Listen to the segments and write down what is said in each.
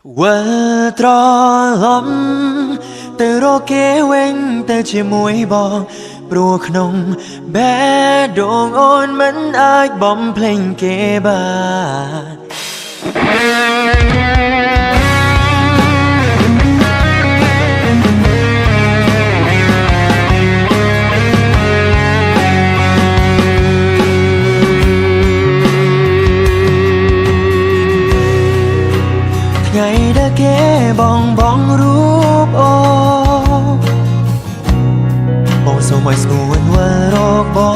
Vợ trò lắm từ đó kế quên từ chỉ mũi bò bùa khung bé đồn ôn mến ai bom phình kế bà ngày đã kế bong bong rúp ô bong sâu mai nguồn hoa rọc bó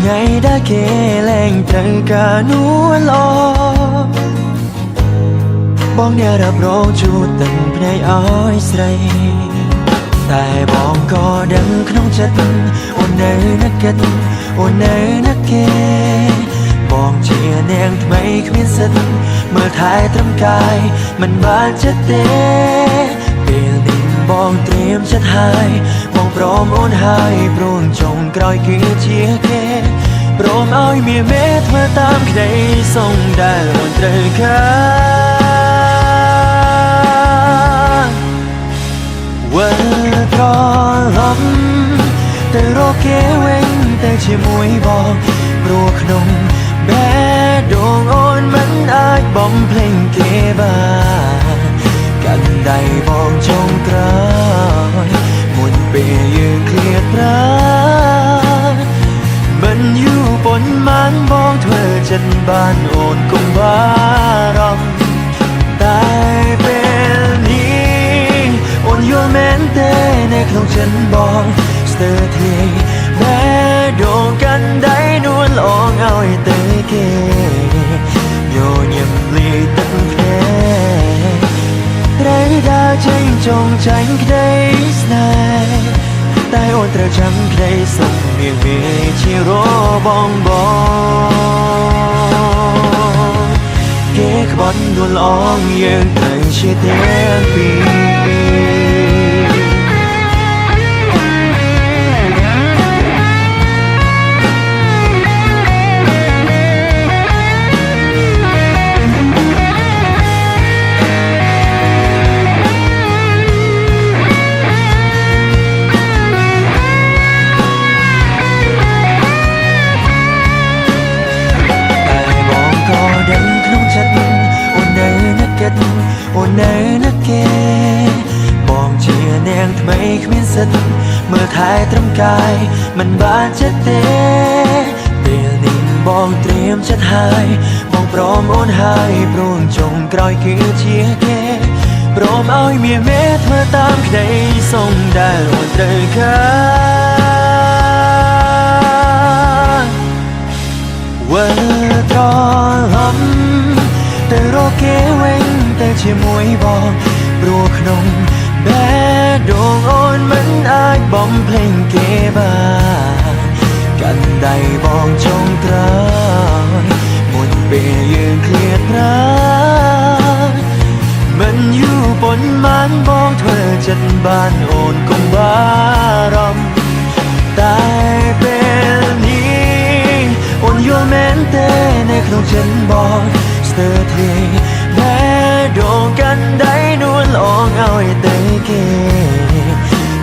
ngày đã kế lên từng cả núi lo bong nhà đập rô chu từng ngày oi say tại bong có đắng không chất ôn nơi nắc kết ôn nơi nắc kê bong chia nangทำไมគ្មានសិទ្ធមើលថែត្រឹមកាយមិនបានចិត្តទេពេលនេះបងត្រៀមចិត្តហើយបងព្រមអូនហើយព្រមចុងក្រោយគឺជាគេព្រមឲ្យមានមេធ្វើតាមក្តីសុំដែលអូនត្រូវការវ៉ាត្រឡប់ទៅរកគេវិញតែជាមួយបងព្រោះក្នុងបែដងអូនមិនអាចបំភ្លេចគេបានកាន់ដៃបងចុងក្រោយមុនពេលយើងឃ្លាតប្រាមិនយូរប៉ុន្មានបងធ្វើចិត្តបានអូនកុំបារម្ភតែពេលនេះអូនយល់មែនទេនៅក្នុងចិត្តបងស្ទើរធាយបែដងកាន់ដៃនួនល្អងឲ្យទៅគេញញឹមលីទឹកភ្នែកត្រូវដើរចេញចងចាញ់ក្តីស្នេហ៍តែអូនត្រូវចាំក្តីសុខមានវាជារបងបងគេក្បត់នួនល្អងយើងត្រូវជាទាំងពីរអូននៅណាគេបងជានាងថ្មីគ្មានសិទ្ធមើលថែត្រឹមកាយមិនបានចិត្តទេពេលនេះបងត្រៀមចិត្តហើយបងព្រមអូនហើយព្រមចុងក្រោយគឺជាគេព្រមឲ្យមានមេធ្វើតាមក្តីសុំដែលអូនត្រូវការវ៉ាត្រឡប់ទៅរកគេវិញតែជាមួយបងព្រោះក្នុងបែដងអូនមិនអាចបំភ្លេចគេបានកាន់ដៃបងចុងក្រោយមុនពេលយើងឃ្លាតប្រាមិនយូរប៉ុន្មានបងធ្វើចិត្តបានអូនកុំបារម្ភតែពេលនេះអូនយល់មែនទេនៅក្នុងចិត្តបងស្ទើរធាយបែដងកាន់ដៃនួនល្អងឲ្យទៅគេ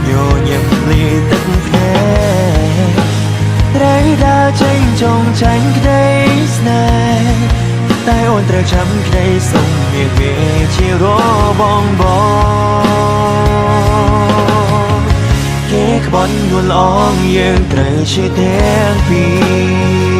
ញញឹមលីទឹកភ្នែកត្រូវដើរចេញចងចាញ់ក្តីស្នេហ៍តែអូនត្រូវចាំក្តីសុំមានវាជារបងបងគេក្បត់នួនល្អងយើងត្រូវជាទាំងពីរ